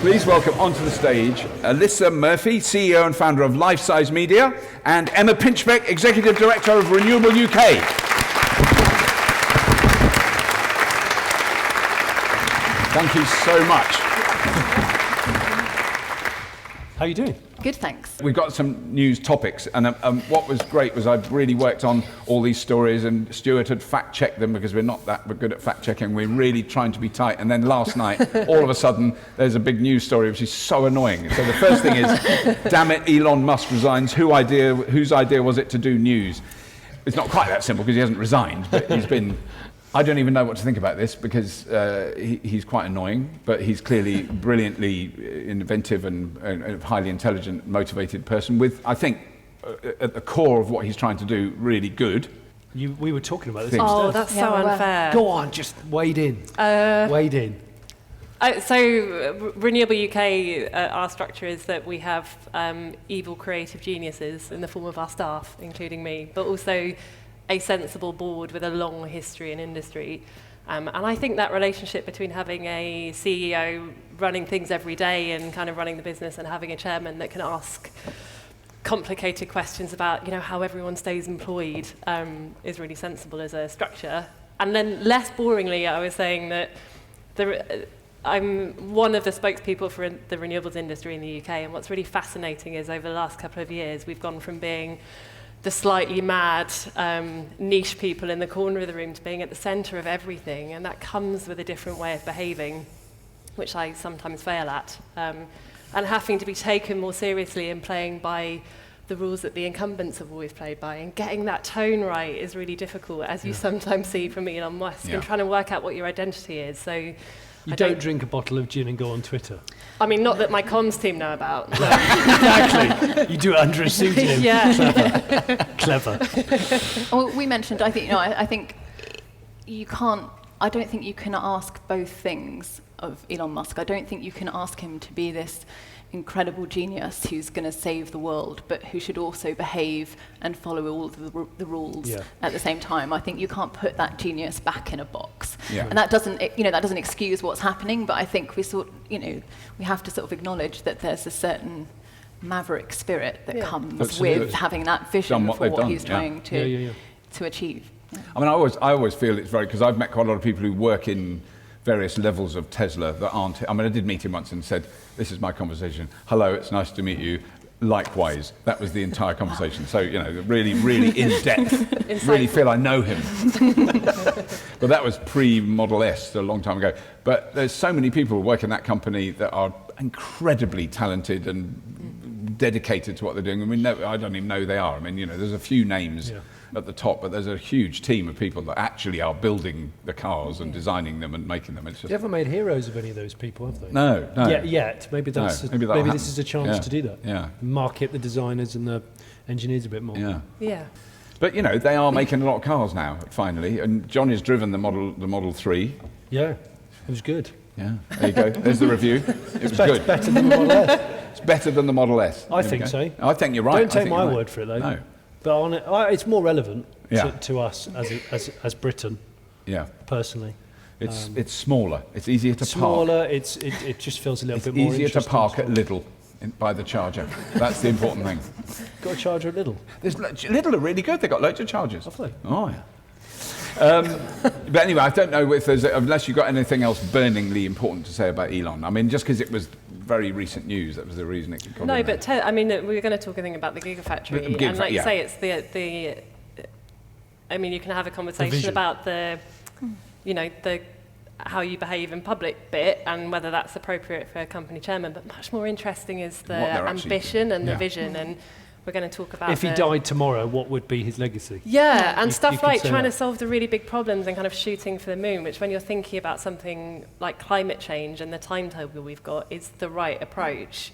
Please welcome onto the stage Alisa Murphy, CEO and founder of Life Size Media, and Emma Pinchbeck, Executive Director of RenewableUK. Thank you so much. How are you doing? Good, thanks. We've got some news topics, and what was great was I've really worked on all these stories, and Stuart had fact-checked them because we're not that good at fact-checking. We're really trying to be tight, and then last night, all of a sudden, there's a big news story which is so annoying. So the first thing is, damn it, Elon Musk resigns. Whose idea was it to do news? It's not quite that simple because he hasn't resigned, but he's been... I don't even know what to think about this because he's quite annoying, but he's clearly brilliantly inventive and a highly intelligent, motivated person with, I think, at the core of what he's trying to do, really good. We were talking about this. Oh, that's so unfair. Go on, just wade in. Wade in. So, RenewableUK, our structure is that we have evil creative geniuses in the form of our staff, including me, but also a sensible board with a long history in industry. And I think that relationship between having a CEO running things every day and kind of running the business and having a chairman that can ask complicated questions about, how everyone stays employed is really sensible as a structure. And then less boringly, I was saying that I'm one of the spokespeople for the renewables industry in the UK, and what's really fascinating is over the last couple of years, we've gone from being the slightly mad niche people in the corner of the room to being at the centre of everything, and that comes with a different way of behaving, which I sometimes fail at, and having to be taken more seriously and playing by the rules that the incumbents have always played by, and getting that tone right is really difficult, as you sometimes see from Elon Musk, and trying to work out what your identity is. So you don't drink a bottle of gin and go on Twitter? I mean, not that my comms team know about. No. Exactly. You do it under a pseudonym. Yeah. Clever. Well, we mentioned, I think you can't, I don't think you can ask both things of Elon Musk. I don't think you can ask him to be this incredible genius who's going to save the world, but who should also behave and follow all of the rules at the same time. I think you can't put that genius back in a box. Yeah. And that doesn't excuse what's happening, but I think we have to sort of acknowledge that there's a certain maverick spirit that comes with having that vision for what he's trying to achieve. Yeah. I mean, I always feel it's very, because I've met quite a lot of people who work in various levels of Tesla that aren't, I did meet him once and said, this is my conversation. Hello, it's nice to meet you. Likewise. That was the entire conversation. So, really, really in-depth. Really feel I know him. But that was pre-Model S, a long time ago. But there's so many people who work in that company that are incredibly talented and dedicated to what they're doing. I don't even know who they are. There's a few names at the top, but there's a huge team of people that actually are building the cars and designing them and making them. It's just... They haven't made heroes of any of those people, have they? No. Yet. Maybe this is a chance to do that. Yeah. Market the designers and the engineers a bit more. Yeah. But they are making a lot of cars now, finally, and Jonny's driven the Model 3. Yeah, it was good. Yeah, there you go. There's the review. It was good. Better than the Model S. It's better than the Model S. I think so. I think you're right. Don't take my word for it, though. No. But it's more relevant to us as Britain. Yeah. Personally. It's smaller. It's easier to park. Smaller. It just feels a little bit more interesting. It's easier to park at Lidl by the charger. That's the important thing. Got a charger at Lidl? Lidl are really good. They've got loads of chargers. Have they? Oh, yeah. But anyway, I don't know if unless you've got anything else burningly important to say about Elon. Just because it was very recent news, that was the reason it got No, but we were going to talk a thing about the Gigafactory, and like you say, it's the you can have a conversation about the how you behave in public bit and whether that's appropriate for a company chairman, but much more interesting is the ambition and the vision, and we're going to talk about if he died tomorrow, what would be his legacy? Yeah, and stuff like trying to solve the really big problems and kind of shooting for the moon, which when you're thinking about something like climate change and the timetable we've got is the right approach.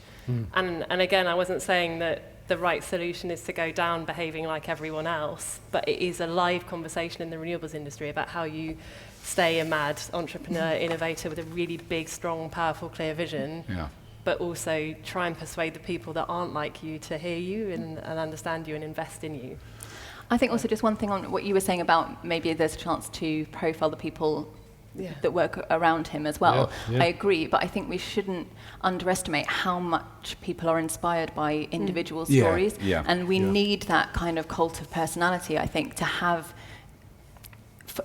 And again, I wasn't saying that the right solution is to go down behaving like everyone else, but it is a live conversation in the renewables industry about how you stay a mad entrepreneur, innovator with a really big, strong, powerful, clear vision. Yeah. But also try and persuade the people that aren't like you to hear you and understand you and invest in you. I think also just one thing on what you were saying about maybe there's a chance to profile the people that work around him as well. Yeah. I agree, but I think we shouldn't underestimate how much people are inspired by individual stories, and we need that kind of cult of personality, I think, to have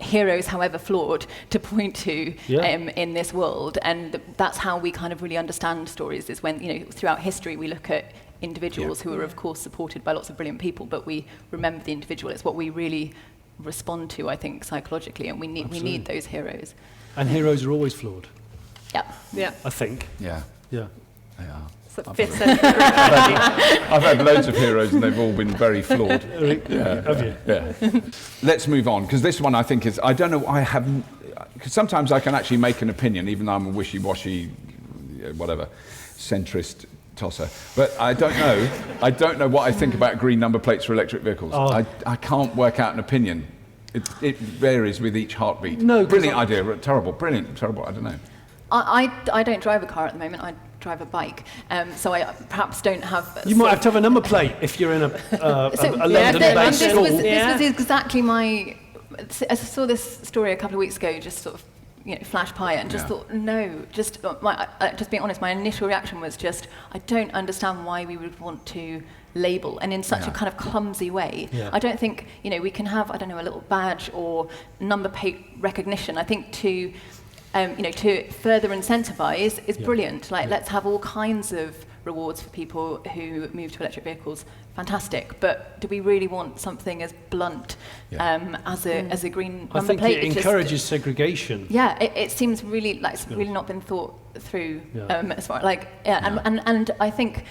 heroes, however flawed, to point to in this world. And that's how we kind of really understand stories, is when, you know, throughout history we look at individuals who are of course supported by lots of brilliant people, but we remember the individual. It's what we really respond to, I think, psychologically, and we need those heroes. And heroes are always flawed. Yeah. I think. Yeah. They are. Fifth century. I've had loads of heroes and they've all been very flawed. Have you? Yeah. Let's move on, because this one I think is, I don't know, because sometimes I can actually make an opinion, even though I'm a wishy-washy, whatever, centrist tosser. But I don't know what I think about green number plates for electric vehicles. I can't work out an opinion. It varies with each heartbeat. No, brilliant idea, terrible, I don't know. I don't drive a car at the moment. I drive a bike, so I perhaps don't have... You might have to have a number plate if you're in a London-based school. This was exactly my... I saw this story a couple of weeks ago, just sort of, you know, flash by it, and just thought, no, just being honest, my initial reaction was just, I don't understand why we would want to label, and in such a kind of clumsy way. I don't think, you know, we can have, I don't know, a little badge or number plate recognition. I think to further incentivize is brilliant. Like, let's have all kinds of rewards for people who move to electric vehicles. Fantastic. But do we really want something as blunt as a green number plate? I think it encourages segregation. Yeah, it seems really like it's really not been thought through as far and I think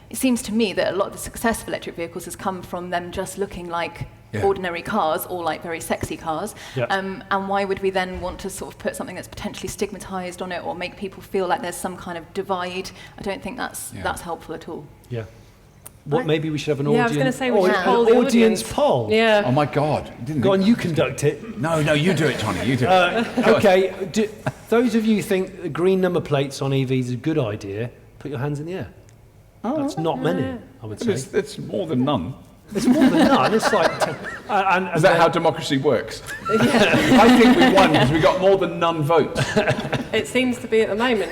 it seems to me that a lot of the success of electric vehicles has come from them just looking like ordinary cars, or like very sexy cars. And why would we then want to sort of put something that's potentially stigmatized on it, or make people feel like there's some kind of divide? I don't think that's helpful at all. Maybe we should have an audience. I was going to say we should poll the audience poll. Oh my God! Go on, you conduct it. No, you do it, Jonny. You do it. Okay. Those of you who think green number plates on EVs is a good idea, put your hands in the air. That's not many, I would say. It's more than none. It's more than none. It's like... Is that how democracy works? I think we won because we got more than none votes. It seems to be at the moment.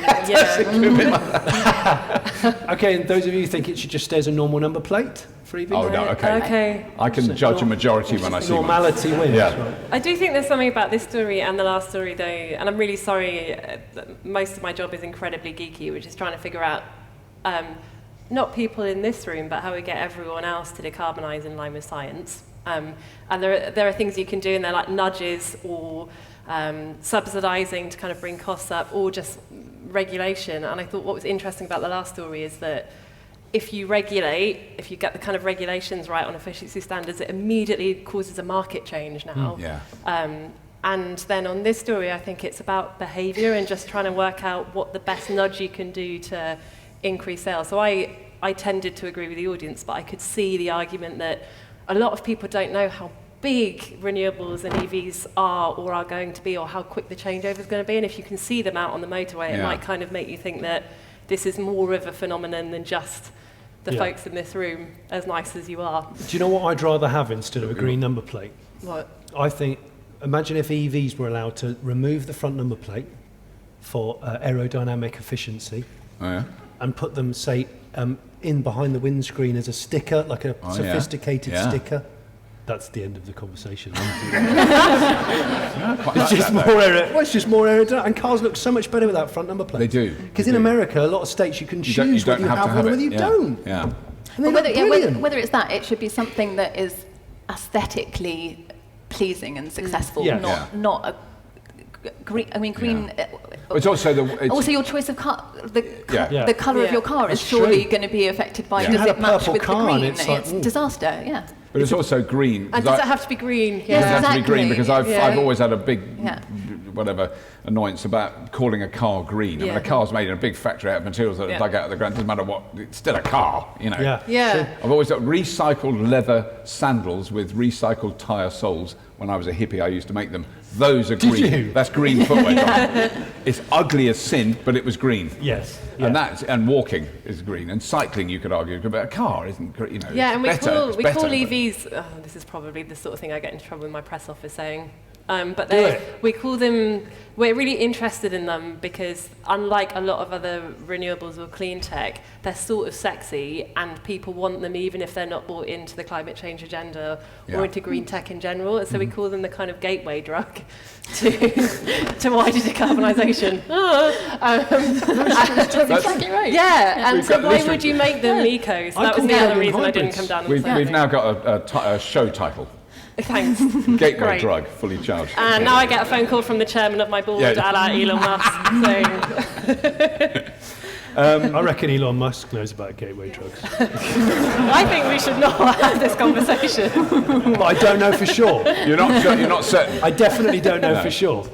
Okay, and those of you who think it should just stay as a normal number plate for EVs? Oh, no, okay. I can judge a majority when I see one. Normality wins. Right? I do think there's something about this story and the last story, though, and I'm really sorry, that most of my job is incredibly geeky, which is trying to figure out... not people in this room, but how we get everyone else to decarbonise in line with science. And there are things you can do, and they're like nudges or subsidising to kind of bring costs up, or just regulation. And I thought what was interesting about the last story is that if you get the kind of regulations right on efficiency standards, it immediately causes a market change now. And then on this story, I think it's about behaviour and just trying to work out what the best nudge you can do to increase sales. So I tended to agree with the audience, but I could see the argument that a lot of people don't know how big renewables and EVs are or are going to be, or how quick the changeover is going to be. And if you can see them out on the motorway, it might kind of make you think that this is more of a phenomenon than just the folks in this room, as nice as you are. Do you know what I'd rather have instead of a green number plate? What? I think, imagine if EVs were allowed to remove the front number plate for aerodynamic efficiency. And put them, say, in behind the windscreen as a sticker, like a sophisticated sticker. That's the end of the conversation. It's just more aerodynamic. And cars look so much better with that front number plate. They do. Because in America, a lot of states you can choose whether you have one or whether you don't. Yeah. And whether it's that, it should be something that is aesthetically pleasing and successful, not a green. I mean, green. It's also also your choice of car. The colour of your car is surely going to be affected by does it match with the green? It's disaster. Yeah. But it's also green. And does it have to be green? It has to be green, because I've always had a big annoyance about calling a car green. I mean, a car's made in a big factory out of materials that are dug out of the ground. Doesn't matter what, it's still a car, you know. I've always got recycled leather sandals with recycled tyre soles. When I was a hippie, I used to make them. Those are green. Did you? That's green footwear. It's ugly as sin, but it was green. Yes. And walking is green, and cycling, you could argue, but a car isn't green. You know, and we call better, EVs. This is probably the sort of thing I get into trouble with my press office saying. But Do we call them, we're really interested in them because unlike a lot of other renewables or clean tech, they're sort of sexy and people want them even if they're not bought into the climate change agenda or into green tech in general. And so we call them the kind of gateway drug to wider decarbonisation. That's exactly right. Yeah, and We've so got why this would you make them eco? So that was call the other them reason I didn't hybrids. come down on We've the now got a show title. Thanks. Gateway Great. drug, fully charged. And now I get a phone call from the chairman of my board, a la Elon Musk, saying, I reckon Elon Musk knows about gateway drugs. I think we should not have this conversation. But I don't know for sure. You're not sure, you're not certain. I definitely don't know No. for sure.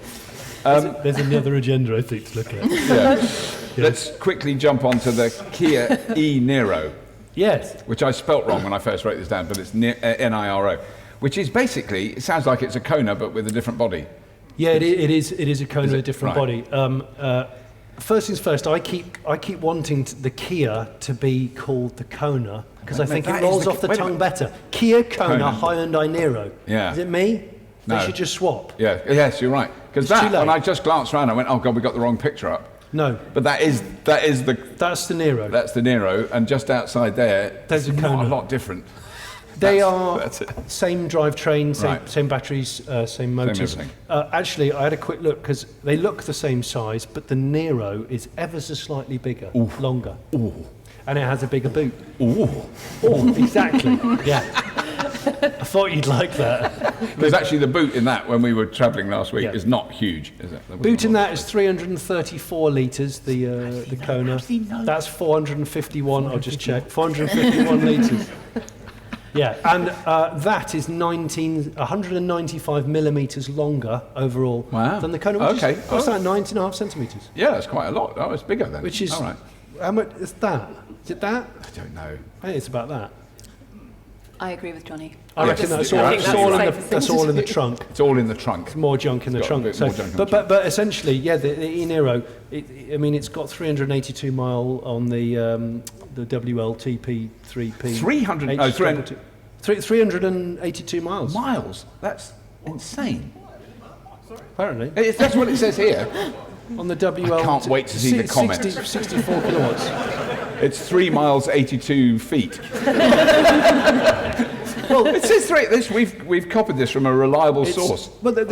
There's another agenda, I think, to look at. Yeah. Let's quickly jump onto the Kia e-Niro, Yes. which I spelt wrong when I first wrote this down, but it's Niro, which is basically, it sounds like it's a Kona, but with a different body. Yeah, it is a Kona Is with it? a different Right. body. First things first, I keep wanting the Kia to be called the Kona because I Wait a think minute, it that is rolls the- off the wait a tongue minute. better. Kia Kona Kona. Hyundai Niro. Yeah. Is it me? No. They should just swap. Yeah, yes, you're right. Because It's too that, late. when I just glanced around, I went, oh God, we got the wrong picture up. No, But that's the Niro. and just outside there, There's it's a not Kona. a lot different. They That's are it. same drivetrain, Right. same batteries, same motors. everything. Actually, I had a quick look because they look the same size, but the Niro is ever so slightly bigger, longer, and it has a bigger boot. Ooh. Oh, exactly. Yeah. I thought you'd like that. Because actually the boot in that, when we were travelling last week, Yeah. is not huge, is it? There Boot wasn't in a lot. that is 334 litres, the Kona. That's 451, I'll just check, 451 litres. Yeah, and that is 195 millimetres longer overall Wow. than the Kona. Which Okay. Is, what's that, 9.5 centimetres? Yeah, it's quite a lot. Oh, it's bigger then. Which is, All right. how much is that? Is it that? I don't know. I think it's about that. I agree with Jonny. I Yeah, reckon that's you're all, absolutely all in right. the, that's all in the trunk. It's all in the trunk. More junk in the It's got a trunk. bit So, more junk in the trunk. but essentially, yeah, the e-Niro, I mean, it's got 382 mile on the WLTP 3P. 300 no, 300 382 miles, miles. That's insane. apparently. That's what it says here. On the WL. I can't wait to see the comments. 64 kilowatts. It's 3 miles 82 feet. Well, it says we've copied this from a reliable source. Well, the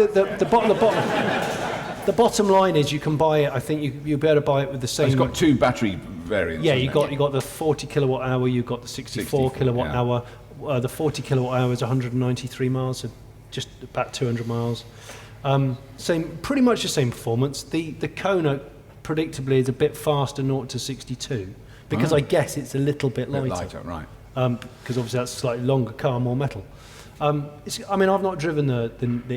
bottom line is you can buy it. I think you'll be able to buy it with the same. It's got two battery variants. Yeah, hasn't you got the 40 kilowatt hour. You've got the 64 kilowatt yeah. hour. The 40 kilowatt hour is 193 miles, so just about 200 miles. Pretty much the same performance. The Kona, predictably, is a bit faster, 0 to 62, because I guess it's a little bit it? A bit lighter. lighter, right. Because obviously that's a slightly longer car, more metal. I mean, I've not driven the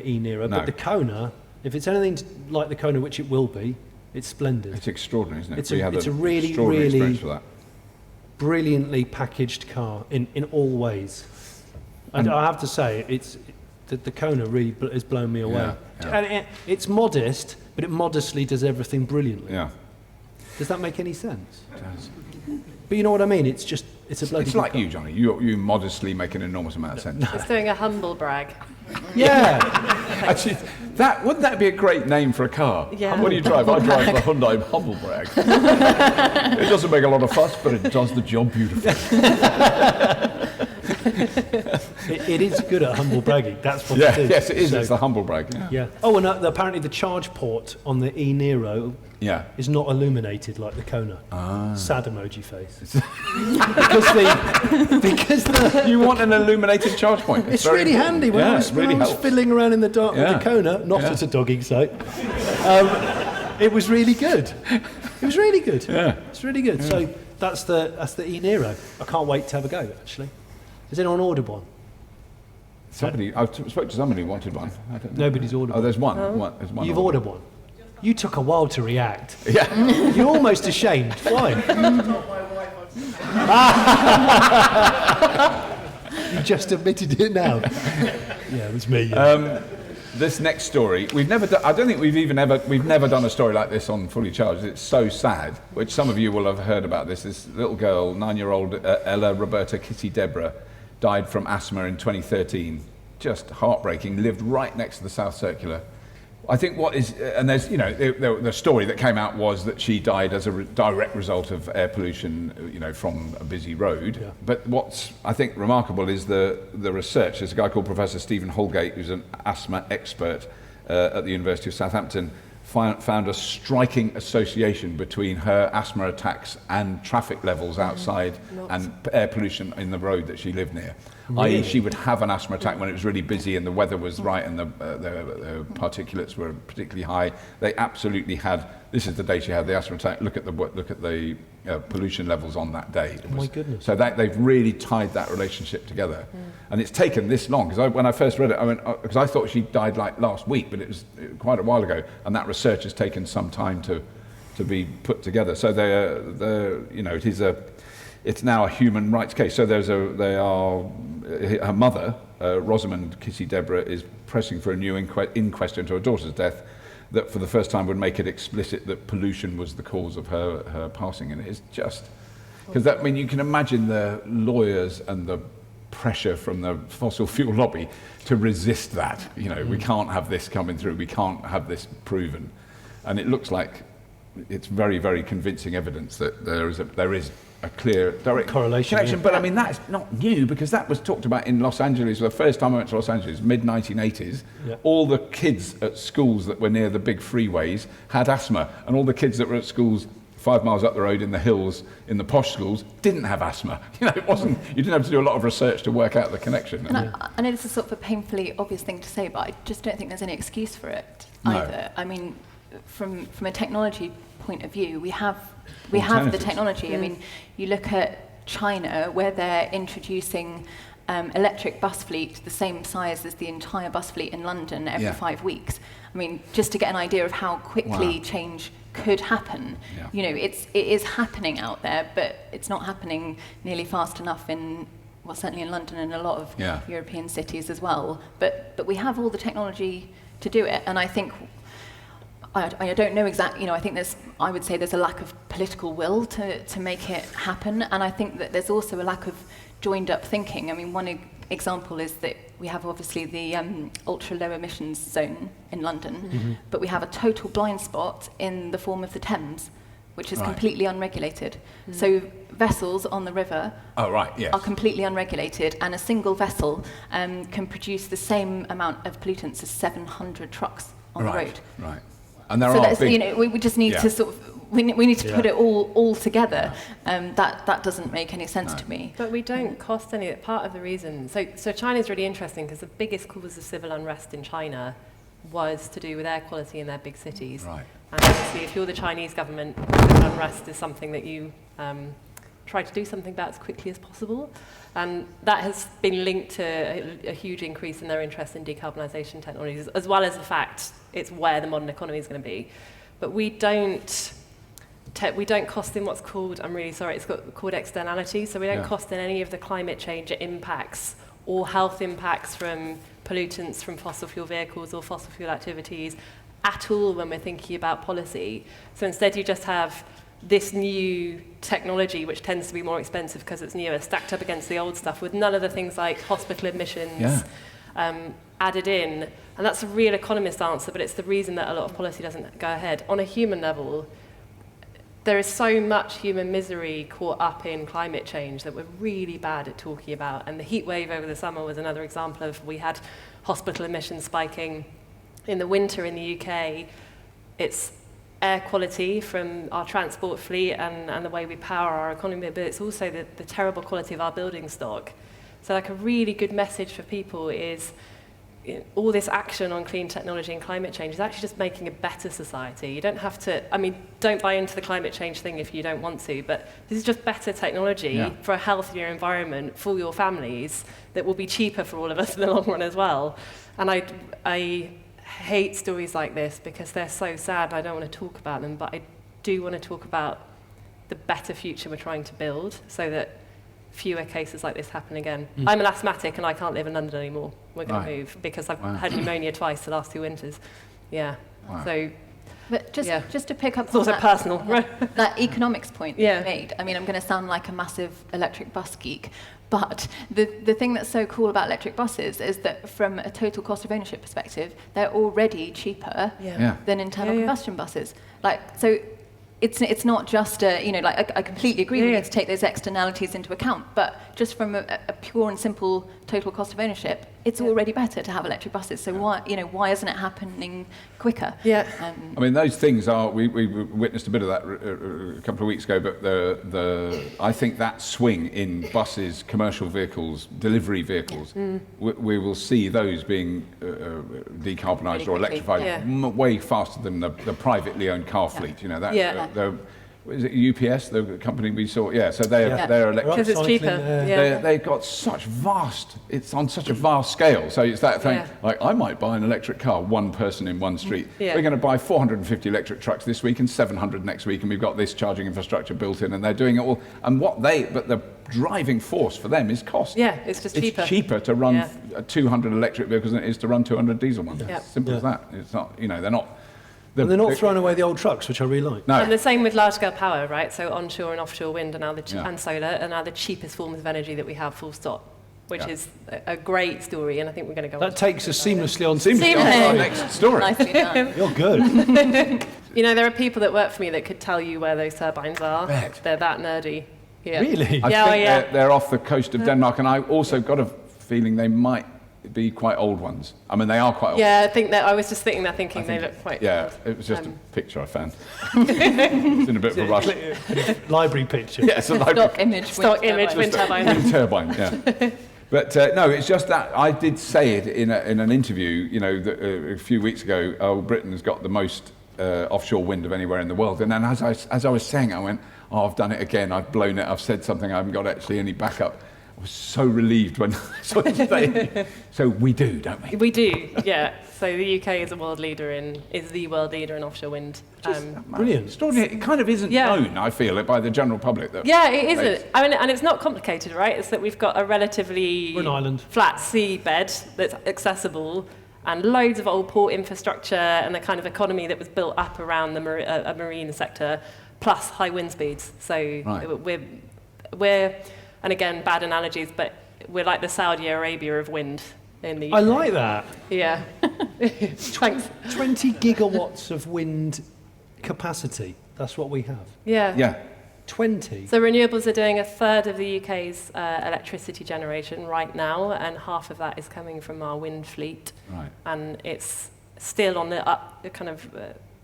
e-Niro, No. but the Kona, if it's anything like the Kona, which it will be, it's splendid. It's extraordinary, isn't it? It's We a- had it's a an really, extraordinary really- experience for that. Brilliantly packaged car in all ways. And I have to say, the Kona really has blown me away. Yeah, yeah. And it's modest, but it modestly does everything brilliantly. Yeah. Does that make any sense? But you know what I mean? It's a bloody It's good like car. you, Johnny. You modestly make an enormous amount of sense. It's doing a humble brag. Yeah. Actually, wouldn't that be a great name for a car? Yeah. What do you drive? I drive the Hyundai Humble Brag. It doesn't make a lot of fuss, but it does the job beautifully. It is good at humble bragging. That's what Yeah, it is. yes, it is. So, It's the Humble Brag. Yeah. yeah. Oh, and apparently the charge port on the e-Niro Yeah. is not illuminated like the Kona. Sad emoji face. because the You want an illuminated charge point. it's very really important. handy when Yeah, I was, it really when I was helps. fiddling around in the dark Yeah. with the Kona, not Yeah. at a dogging site. It was really good. It was really good. Yeah. It's really good. So that's the e-Niro. I can't wait to have a go. Actually, has anyone ordered one? I spoke to somebody who wanted one. I don't know. Nobody's ordered Oh, one. there's one. There's one. You've ordered one. You took a while to react. Yeah. You're almost ashamed. Why? You just admitted it now. Yeah, it was me. Yeah. This next story, we've never done, I don't think we've never done a story like this on Fully Charged. It's so sad, which some of you will have heard about this. This little girl, 9-year-old Ella Roberta Kitty Deborah, died from asthma in 2013. just heartbreaking, lived right next to the South Circular. I think what is, and there's, the story that came out was that she died as a direct result of air pollution, from a busy road. Yeah. But what's, I think, remarkable is the research. There's a guy called Professor Stephen Holgate, who's an asthma expert at the University of Southampton, found a striking association between her asthma attacks and traffic levels outside and air pollution in the road that she lived near. Really? I.e. she would have an asthma attack when it was really busy and the weather was right and the particulates were particularly high. They absolutely had, this is the day she had the asthma attack, look at the pollution levels on that day. My goodness. So they've really tied that relationship together. And it's taken this long, because when I first read it, because I thought she died like last week, but it was quite a while ago, and that research has taken some time to be put together. So it's now a human rights case. So her mother, Rosamond Kissy Deborah, is pressing for a new inquest into her daughter's death that for the first time would make it explicit that pollution was the cause of her passing. And it's just, because you can imagine the lawyers and the pressure from the fossil fuel lobby to resist that. We can't have this coming through, we can't have this proven. And it looks like it's very, very convincing evidence that there is a clear direct correlation. Connection. But that's not new, because that was talked about in Los Angeles. The first time I went to Los Angeles, mid-1980s, all the kids at schools that were near the big freeways had asthma, and all the kids that were at schools 5 miles up the road in the hills, in the posh schools, didn't have asthma. It wasn't. You didn't have to do a lot of research to work out the connection. And I know this is sort of a painfully obvious thing to say, but I just don't think there's any excuse for it either. I mean, from a technology point of view, we have the technology. I mean, you look at China, where they're introducing electric bus fleet the same size as the entire bus fleet in London every 5 weeks. I mean, just to get an idea of how quickly change could happen. It is happening out there, but it's not happening nearly fast enough certainly in London and a lot of European cities as well. But we have all the technology to do it, and I think I don't know exactly, I would say there's a lack of political will to make it happen, and I think that there's also a lack of joined up thinking. I mean, one example is that we have obviously the ultra low emissions zone in London, but we have a total blind spot in the form of the Thames, which is completely unregulated. So vessels on the river are completely unregulated, and a single vessel can produce the same amount of pollutants as 700 trucks on the road. Right. And there are big, we just need to sort of we need to put it all together. That doesn't make any sense to me. But we don't cost any. Part of the reason, so China's really interesting, because the biggest cause of civil unrest in China was to do with air quality in their big cities. Right. And obviously, if you're the Chinese government, civil unrest is something that you try to do something about as quickly as possible. And that has been linked to a huge increase in their interest in decarbonisation technologies, as well as the fact it's where the modern economy is going to be. But we don't cost in what's called, I'm really sorry, it's called externality. So we don't cost in any of the climate change impacts or health impacts from pollutants from fossil fuel vehicles or fossil fuel activities at all when we're thinking about policy. So instead you just have this new technology, which tends to be more expensive because it's newer, stacked up against the old stuff with none of the things like hospital admissions added in. And that's a real economist answer, but it's the reason that a lot of policy doesn't go ahead. On a human level, there is so much human misery caught up in climate change that we're really bad at talking about. And the heat wave over the summer was another example of, we had hospital emissions spiking in the winter in the UK. It's air quality from our transport fleet and the way we power our economy, but it's also the terrible quality of our building stock. So like a really good message for people is, all this action on clean technology and climate change is actually just making a better society. You don't have to, don't buy into the climate change thing if you don't want to, but this is just better technology for a healthier environment for your families that will be cheaper for all of us in the long run as well. And I hate stories like this because they're so sad. I don't want to talk about them, but I do want to talk about the better future we're trying to build so that fewer cases like this happen again. I'm an asthmatic and I can't live in London anymore. We're going to move because I've had pneumonia twice the last 2 winters. Yeah. Wow. So But just to pick up It's also on personal. that economics point Yeah. that you made, I mean, I'm going to sound like a massive electric bus geek, but the thing that's so cool about electric buses is that from a total cost of ownership perspective, they're already cheaper Yeah. than internal combustion buses. Like, so it's not just I completely agree we need to take those externalities into account, but just from a pure and simple total cost of ownership, it's already better to have electric buses. So why isn't it happening quicker? Yeah. I mean, those things are. We witnessed a bit of that a couple of weeks ago, but I think that swing in buses, commercial vehicles, delivery vehicles, we will see those being decarbonised or electrified way faster than the privately owned car fleet. You know that. Is it UPS, the company we saw? Yeah, so they're electric. Because it's cheaper. They've got it's on such a vast scale. So it's that thing, like I might buy an electric car, one person in one street. Yeah. We're going to buy 450 electric trucks this week and 700 next week, and we've got this charging infrastructure built in, and they're doing it all. And but the driving force for them is cost. Yeah, it's just cheaper. It's cheaper to run 200 electric vehicles than it is to run 200 diesel ones. Yeah. Simple as that. It's not, they're not. And they're not throwing away the old trucks, which I really like. No. And the same with large-scale power, right? So onshore and offshore wind are now and solar are now the cheapest forms of energy that we have, full stop, which is a great story, and I think we're going to go on. That takes us seamlessly on Our next story. Nicely done. You're good. There are people that work for me that could tell you where those turbines are. Bet. They're that nerdy. Yeah. Really? I think they're off the coast of Denmark, and I also got a feeling they might be quite old ones. I mean, they are quite old. Yeah, I think that I was just thinking they look quite old. It was just a picture I found. It's in a bit of a rush. Library picture. Yeah, it's a library. Stock image wind turbine. Wind turbine, yeah. But no, it's just that I did say it in an interview, that, a few weeks ago. Britain's got the most offshore wind of anywhere in the world. And then as I was saying, I went, I've done it again. I've blown it. I've said something. I haven't got actually any backup. I was so relieved when I saw it today. So we do, don't we? We do, yeah. So the UK is the world leader in offshore wind. Brilliant. Extraordinary. It kind of isn't known, I feel, by the general public. It isn't. I mean, and it's not complicated, right? It's that we've got a relatively We're an island. flat seabed that's accessible, and loads of old port infrastructure, and the kind of economy that was built up around the a marine sector, plus high wind speeds. So we're and again, bad analogies, but we're like the Saudi Arabia of wind in the UK. I like that. Yeah. Thanks. 20 gigawatts of wind capacity. That's what we have. Yeah. 20. So renewables are doing a third of the UK's electricity generation right now, and half of that is coming from our wind fleet. Right. And it's still on the up, kind of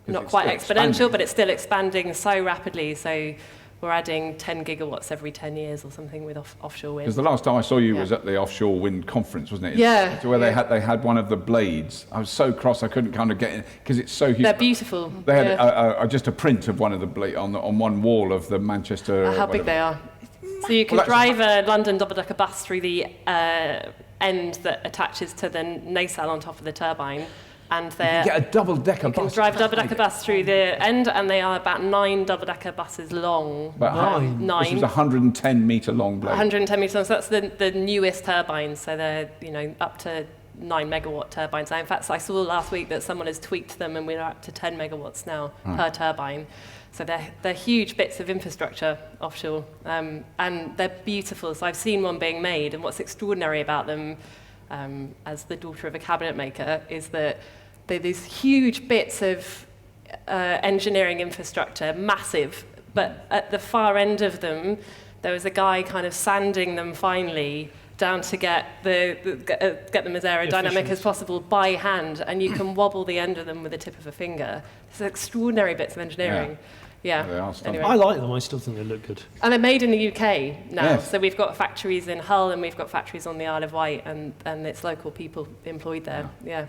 not it's quite still exponential, expanding. but it's still expanding so rapidly. So we're adding 10 gigawatts every 10 years or something with offshore wind. Because the last time I saw you was at the offshore wind conference, wasn't it? Yeah. It's where they had one of the blades. I was so cross I couldn't kind of get in because it's so huge. They're beautiful. They had just a print of one of the blades on one wall of the Manchester. How big they are. So you can drive a London double-decker bus through the end that attaches to the nacelle on top of the turbine. And you can get a double-decker bus. You can drive a double-decker bus through the end, and they are about 9 double-decker buses long. About 9. This was a 110-metre long blade. 110 metres long, so that's the newest turbines, so they're up to 9 megawatt turbines. In fact, I saw last week that someone has tweaked them, and we're up to 10 megawatts now per turbine. So they're huge bits of infrastructure offshore, and they're beautiful. So I've seen one being made, and what's extraordinary about them, as the daughter of a cabinet maker, is that they're these huge bits of engineering infrastructure, massive, but at the far end of them, there was a guy kind of sanding them finely down to get them as aerodynamic as possible by hand, and you can wobble the end of them with the tip of a finger. It's extraordinary bits of engineering. Yeah. They are stunning. Anyway. I like them. I still think they look good. And they're made in the UK now. Yes. So we've got factories in Hull, and we've got factories on the Isle of Wight, and it's local people employed there. Yeah.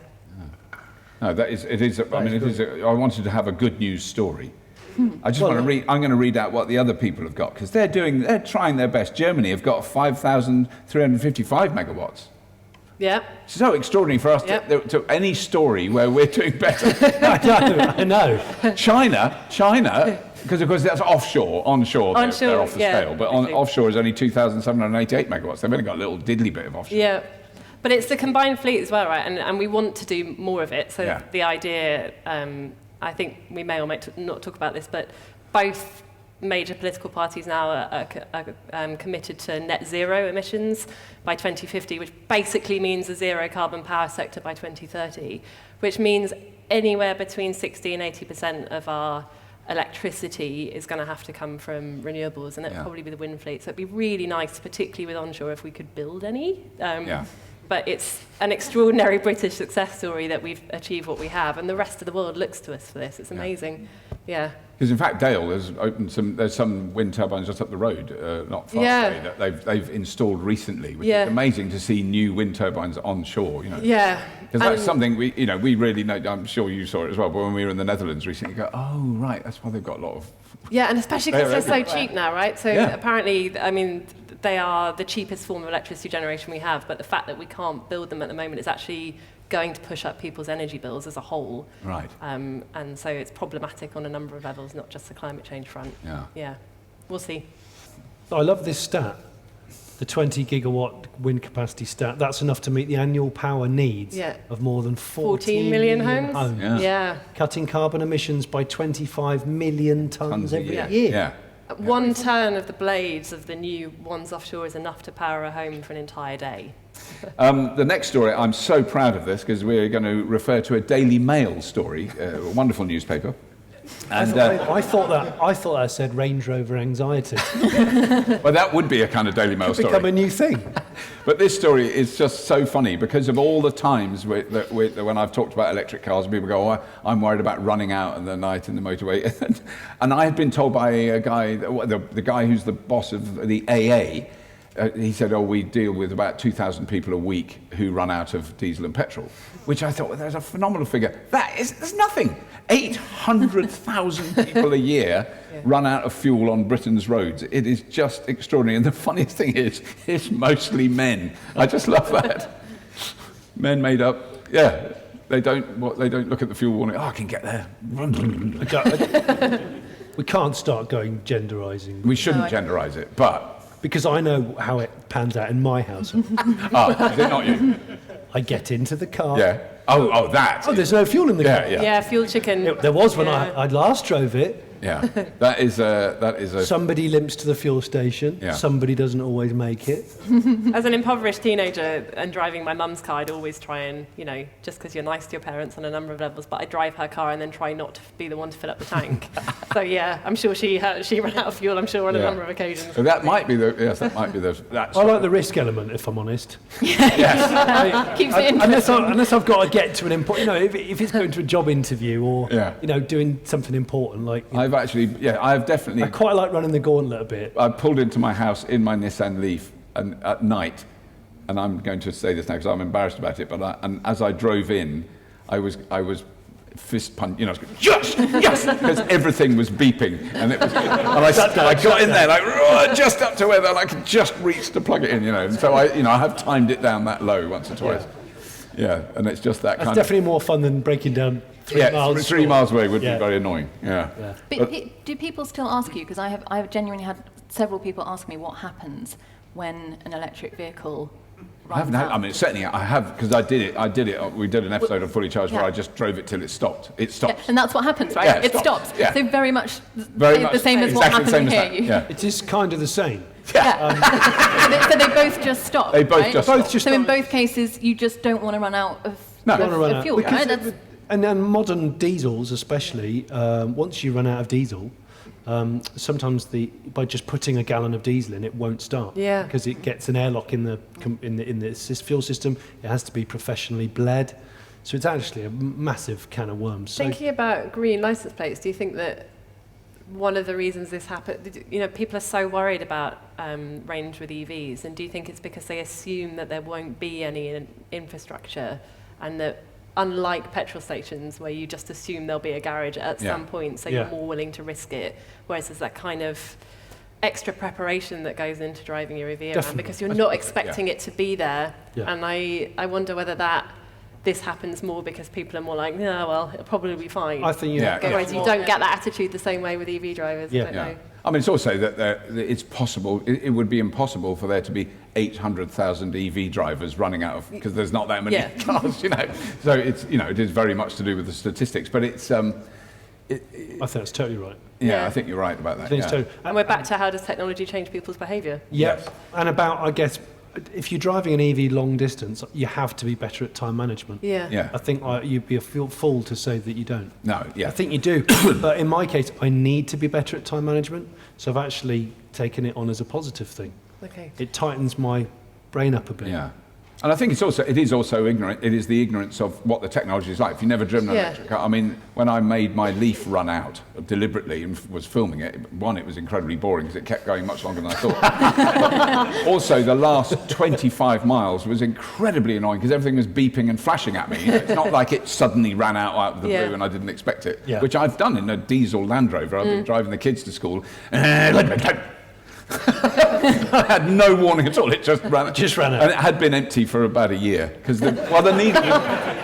No, it is. I mean, it is. I wanted to have a good news story. I just want to read. I'm going to read out what the other people have got because they're trying their best. Germany have got 5,355 megawatts. Yeah. So extraordinary for us to any story where we're doing better. I know. China, because of course that's offshore. Onshore, they're off the scale. But offshore is only 2,788 megawatts. They've only got a little diddly bit of offshore. Yeah. But it's the combined fleet as well, right? And we want to do more of it. So the idea, and I think we may or may not talk about this, but both major political parties now are committed to net zero emissions by 2050, which basically means a zero carbon power sector by 2030, which means anywhere between 60 and 80% of our electricity is going to have to come from renewables, and it'll probably be the wind fleet. So it'd be really nice, particularly with onshore, if we could build any. But it's an extraordinary British success story that we've achieved what we have, and the rest of the world looks to us for this. It's amazing. Yeah. Because in fact, Dale has opened there's some wind turbines just up the road, not far away, that they've installed recently, which is amazing to see new wind turbines onshore. Yeah. Because that's something we really know. I'm sure you saw it as well. But when we were in the Netherlands recently, you go, oh right, that's why they've got a lot of. Yeah, and especially because they're so cheap now, right? So apparently, I mean, they are the cheapest form of electricity generation we have. But the fact that we can't build them at the moment is actually going to push up people's energy bills as a whole. Right. And so it's problematic on a number of levels, not just the climate change front. Yeah. We'll see. I love this stat, the 20 gigawatt wind capacity stat. That's enough to meet the annual power needs of more than 14 million homes. Yeah. Cutting carbon emissions by 25 million tonnes every year. Yeah. 1 ton of the blades of the new ones offshore is enough to power a home for an entire day. The next story, I'm so proud of this because we're going to refer to a Daily Mail story, a wonderful newspaper. And I thought that said Range Rover anxiety. Well, that would be a kind of Daily Mail story. Become a new thing. But this story is just so funny because of all the times when I've talked about electric cars, people go, oh, I'm worried about running out in the night in the motorway. And I had been told by a guy, the guy who's the boss of the AA, he said, oh, we deal with about 2,000 people a week who run out of diesel and petrol, which I thought, well, there's a phenomenal figure. There's nothing. 800,000 people a year run out of fuel on Britain's roads. It is just extraordinary. And the funniest thing is, it's mostly men. I just love that. Men made up, they don't look at the fuel warning, I can get there. We can't start going genderising. We shouldn't genderise it, but... Because I know how it pans out in my house. Is it not you? I get into the car. Yeah. Oh, that. Oh, there's no fuel in the car. Yeah, fuel chicken. There was when I last drove it. Yeah. That is a. Somebody limps to the fuel station. Yeah. Somebody doesn't always make it. As an impoverished teenager and driving my mum's car, I'd always try and, just because you're nice to your parents on a number of levels, but I drive her car and then try not to be the one to fill up the tank. So yeah, I'm sure she ran out of fuel. I'm sure on a number of occasions. So that might be the. I like the risk element, if I'm honest. Yes. Keeps it interesting. Unless I've got to get to an important, if it's going to a job interview or doing something important like. I've definitely. I quite like running the gauntlet a bit. I pulled into my house in my Nissan Leaf at night, and I'm going to say this now because I'm embarrassed about it. But and as I drove in, I was fist punch. I was going, yes, because everything was beeping, and it was. And I got in there like just up to where I could just reach to plug it in, And so I have timed it down that low once or twice. Yeah, and it's just that. That's definitely more fun than breaking down. 3 miles. 3 miles away would be very annoying. Yeah. But do people still ask you? Because I've genuinely had several people ask me what happens when an electric vehicle runs out. I mean, certainly I have because I did it. We did an episode of Fully Charged where I just drove it till it stopped. It stops. Yeah, and that's what happens, right? Yeah, it stops. Yeah. So very much the same as what happened here. It is kind of the same. Yeah. So they both just stop. They both just stop. So in both cases, you just don't want to run out of fuel, right? And then modern diesels, especially, once you run out of diesel, sometimes by just putting a gallon of diesel in, it won't start. Yeah. Because it gets an airlock in the fuel system. It has to be professionally bled. So it's actually a massive can of worms. Thinking about green license plates, do you think that one of the reasons this happened, people are so worried about range with EVs, and do you think it's because they assume that there won't be any infrastructure, and that unlike petrol stations where you just assume there'll be a garage at some point, so you're more willing to risk it, whereas there's that kind of extra preparation that goes into driving your EV around because you're not expecting it to be there. And I wonder whether this happens more because people are more like, well, it'll probably be fine. I think whereas you don't get that attitude the same way with EV drivers. I don't know. I mean, it's also that it's possible, it would be impossible for there to be 800,000 EV drivers running out of, because there's not that many cars, So it's, it is very much to do with the statistics. But it's, I think that's totally right. Yeah, I think you're right about that. I think it's totally, And we're back to how does technology change people's behaviour? yeah. Yes. And about, I guess, if you're driving an EV long distance, you have to be better at time management. Yeah. I think you'd be a fool to say that you don't. No, yeah. I think you do. But in my case, I need to be better at time management. So I've actually taken it on as a positive thing. Okay. It tightens my brain up a bit. Yeah. And I think it is also ignorant. It is the ignorance of what the technology is like. If you've never driven an electric car, I mean, when I made my Leaf run out deliberately and was filming it, one, it was incredibly boring because it kept going much longer than I thought. Also, the last 25 miles was incredibly annoying because everything was beeping and flashing at me. You know, it's not like it suddenly ran out of the blue and I didn't expect it, which I've done in a diesel Land Rover. I've been driving the kids to school. I had no warning at all. It just ran out. And it had been empty for about a year because the needle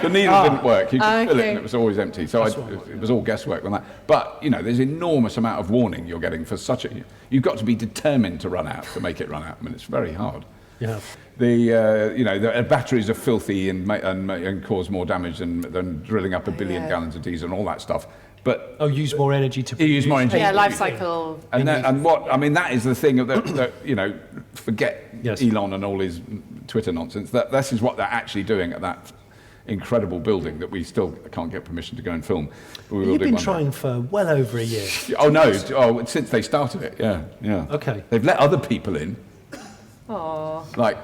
didn't work. You could fill it and it was always empty. So it was all guesswork on that. But you know, there's enormous amount of warning you're getting for such a. You've got to be determined to run out to make it run out. I mean, it's very hard. Yeah. The batteries are filthy and cause more damage than drilling up a billion gallons of diesel and all that stuff. But use more energy to use more energy. Yeah, life cycle. That is the thing that you know, forget Elon and all his Twitter nonsense. That this is what they're actually doing at that incredible building that we still can't get permission to go and film. You've been trying for well over a year. Oh no! Since they started it, yeah. Okay. They've let other people in. Oh. Like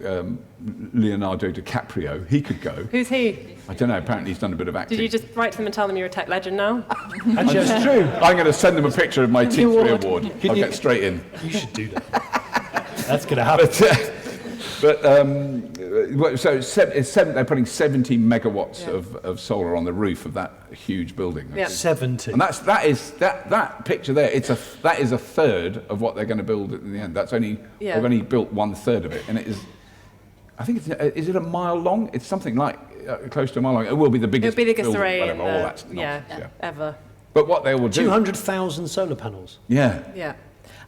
Leonardo DiCaprio, he could go. Who's he? I don't know, apparently he's done a bit of acting. Did you just write to them and tell them you're a tech legend now? Actually, that's true. I'm going to send them a picture of my T3 award. I'll get straight in. You should do that. That's going to happen. They're putting 70 megawatts of solar on the roof of that huge building. Yeah. 70. And that picture there, that is a third of what they're going to build in the end. They've only built 1/3 of it, and it is. I think is it a mile long? It's something like close to a mile long. It will be the biggest. It'll be the biggest building, array whatever, all that nonsense, ever. But what they will do? 200,000 solar panels. Yeah. Yeah.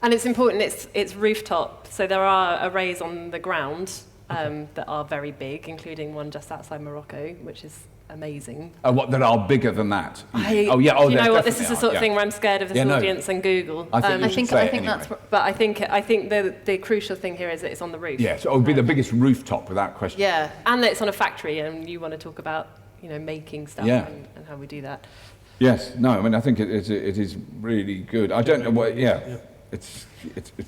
And it's important, it's rooftop, so there are arrays on the ground that are very big, including one just outside Morocco, which is amazing. That are bigger than that? You know what, this is the sort of thing where I'm scared of this audience and Google. I think that's. But I think the crucial thing here is that it's on the roof. Yeah, so it would be the biggest rooftop without question. Yeah, and that it's on a factory, and you want to talk about making stuff and how we do that. Yes, no, I mean I think it is really good. I don't know what. It's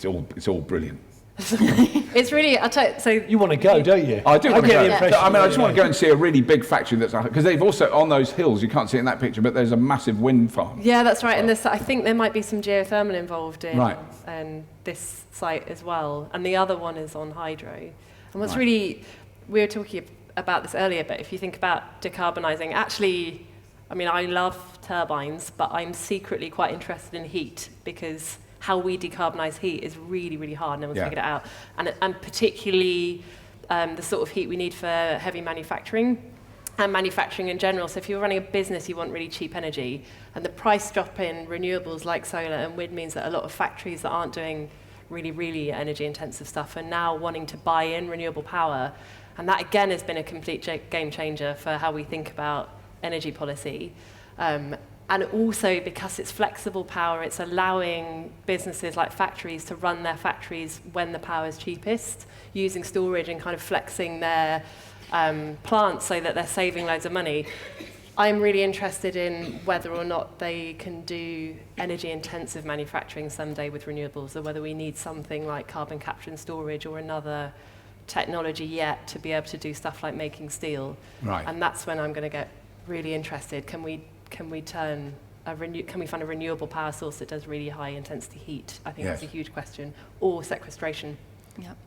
all brilliant. It's really, so you want to go, don't you? I do want to go. I just want to go and see a really big factory because they've also on those hills. You can't see it in that picture, but there's a massissive wind farm. Yeah, that's right. And I think there might be some geothermal involved in this site as well. And the other one is on hydro. And what's really, we were talking about this earlier, but if you think about decarbonising, actually, I mean, I love turbines, but I'm secretly quite interested in heat because how we decarbonise heat is really, really hard. No one's figured it out. And particularly the sort of heat we need for heavy manufacturing and manufacturing in general. So if you're running a business, you want really cheap energy. And the price drop in renewables like solar and wind means that a lot of factories that aren't doing really, really energy intensive stuff are now wanting to buy in renewable power. And that, again, has been a complete game changer for how we think about energy policy. And also, because it's flexible power, it's allowing businesses like factories to run their factories when the power is cheapest, using storage and kind of flexing their plants so that they're saving loads of money. I'm really interested in whether or not they can do energy-intensive manufacturing someday with renewables, or whether we need something like carbon capture and storage or another technology yet to be able to do stuff like making steel. Right. And that's when I'm going to get really interested. Can we find a renewable power source that does really high intensity heat? I think that's a huge question. Or sequestration,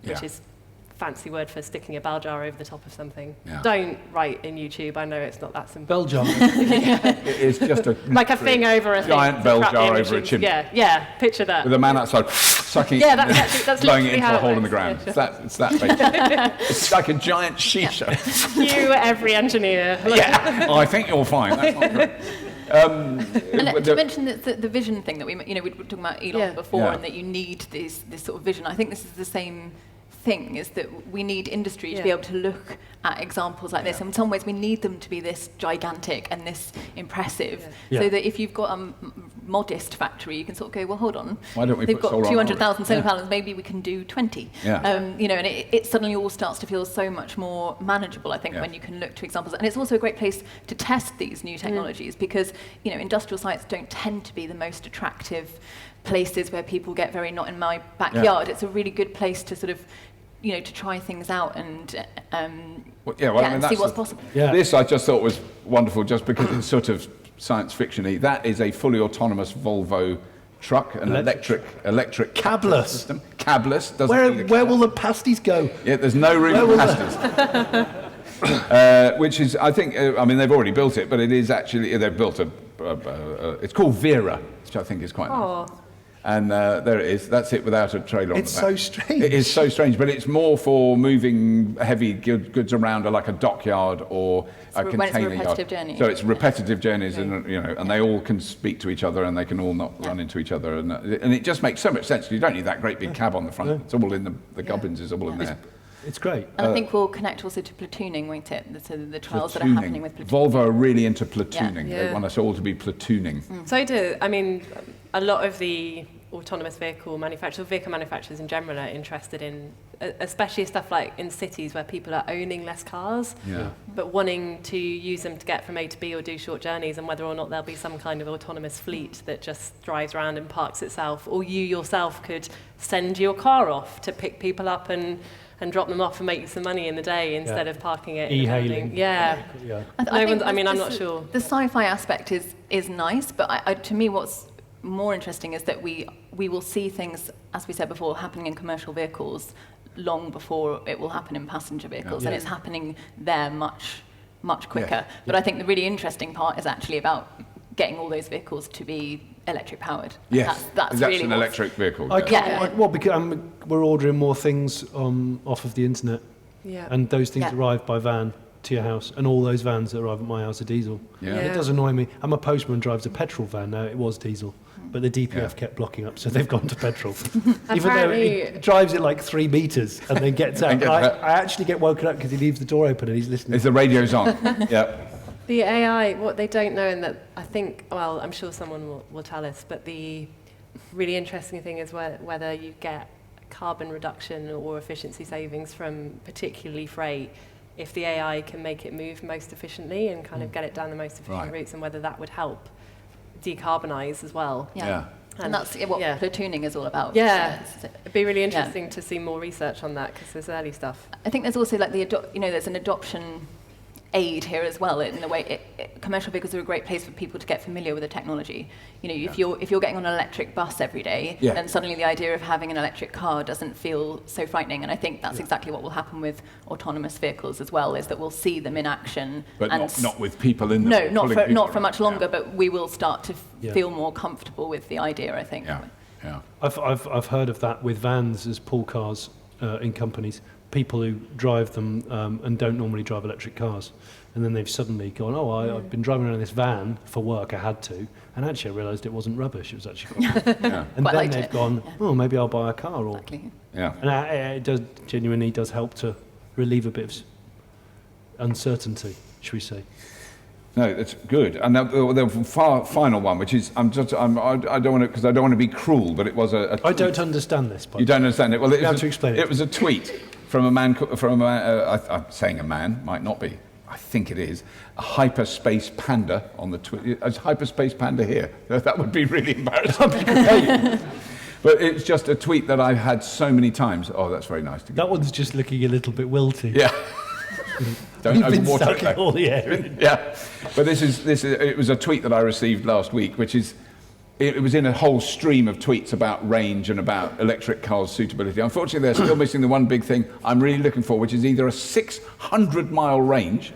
which is a fancy word for sticking a bell jar over the top of something. Yeah. Don't write in YouTube. I know it's not that simple. Bell jar. It is just a like a thing over a giant bell jar over a chimney. Yeah. Picture that. With a man outside sucking that's blowing it into how a hole in the ground. It's that basic. It's like a giant shisha. You, every engineer. I think you're fine. That's not great. And to mention the vision thing that we were talking about Elon before, and that you need this sort of vision. I think this is the same thing, is that we need industry to be able to look at examples like this. In some ways, we need them to be this gigantic and this impressive, Yeah. so that if you've got a modest factory, you can sort of go, well, hold on. Why don't we They've put got solar on 200,000 solar panels. Maybe we can do 20. Yeah. You know, and it suddenly all starts to feel so much more manageable, I think, Yeah. when you can look to examples. And it's also a great place to test these new technologies because, you know, industrial sites don't tend to be the most attractive places where people get very not in my backyard. It's a really good place to sort of, you know, to try things out and I mean, and see that's what's possible. Yeah. This I just thought was wonderful, just because it's sort of science fiction-y. That is a fully autonomous Volvo truck, an electric Cabless. system. Cabless. Doesn't need a Where cab. will the pasties go? Yeah, there's no room for pasties. Which is, I think, I mean, they've already built it, but it is actually, they've built it's called Vera, which I think is quite nice. And there it is. That's it without a trailer on the back. It's so strange. It is so strange, but it's more for moving heavy goods around like a dockyard or a when it's a container repetitive yard. journey. So it's repetitive journeys, and you know, and they all can speak to each other, and they can all not run into each other, and it just makes so much sense. You don't need that great big cab on the front. It's all in the gubbins is all in there. It's great. And I think we'll connect also to platooning, won't it? So the trials that are Platooning. happening with platooning. Volvo are really into platooning. Yeah. They want us all to be platooning. So I mean, a lot of the autonomous vehicle manufacturers in general are interested in, especially stuff like in cities where people are owning less cars, Yeah. but wanting to use them to get from A to B or do short journeys, and whether or not there'll be some kind of autonomous fleet that just drives around and parks itself, or you yourself could send your car off to pick people up and drop them off and make you some money in the day instead of parking it in a E-hailing. building. Yeah. Yeah. I'm not sure. The sci-fi aspect is nice, but to me, what's more interesting is that we will see things, as we said before, happening in commercial vehicles long before it will happen in passenger vehicles, and it's happening there much quicker. Yeah. But I think the really interesting part is actually about getting all those vehicles to be electric powered. Yes, that's that's really an what's- electric vehicle. I yeah. can't, well, because we're ordering more things off of the internet, Yeah. and those things Yeah. arrive by van to your house, and all those vans that arrive at my house are diesel. Yeah. And it does annoy me. I'm a postman, drives a petrol van now. It was diesel, but the DPF kept blocking up, so they've gone to petrol. Even though it drives it like 3 meters and then gets out. I actually get woken up because he leaves the door open and he's listening. Is the radio's on? Yeah. The AI, what they don't know, and that I think, well, I'm sure someone will tell us, but the really interesting thing is whether you get carbon reduction or efficiency savings from particularly freight, if the AI can make it move most efficiently and kind of get it down the most efficient routes, and whether that would help decarbonize as well. Yeah. And that's what platooning is all about. Yeah, So it'd be really interesting to see more research on that, because there's early stuff. I think there's also like there's an adoption aid here as well, in the way commercial vehicles are a great place for people to get familiar with the technology. You know, if you're getting on an electric bus every day, then suddenly the idea of having an electric car doesn't feel so frightening. And I think that's exactly what will happen with autonomous vehicles as well, is that we'll see them in action. But and not with people in them. No, not for much longer, but we will start to feel more comfortable with the idea, I think. Yeah. I've heard of that with vans as pool cars in companies. People who drive them and don't normally drive electric cars, and then they've suddenly gone, I've been driving around this van for work, I had to, and actually I realised it wasn't rubbish, it was actually quite good. And then they've gone, maybe I'll buy a car. Exactly. And it genuinely does help to relieve a bit of uncertainty, should we say. No, it's good. And the final one, which is, I don't want to, because I don't want to be cruel, but it was a tweet. I don't understand this. You don't understand it? Well, You have to explain it. It was a tweet from a man, I'm saying a man, might not be, I think it is, a hyperspace panda on the tweet. Is hyperspace panda here? That would be really embarrassing. But it's just a tweet that I've had so many times. Oh, that's very nice to get. That one's just looking a little bit wilty. Yeah. Don't You've been overwater it, sucking though. all the air. Yeah, but it was a tweet that I received last week, which is, it was in a whole stream of tweets about range and about electric cars' suitability. Unfortunately, they're still missing the one big thing I'm really looking for, which is either a 600-mile range,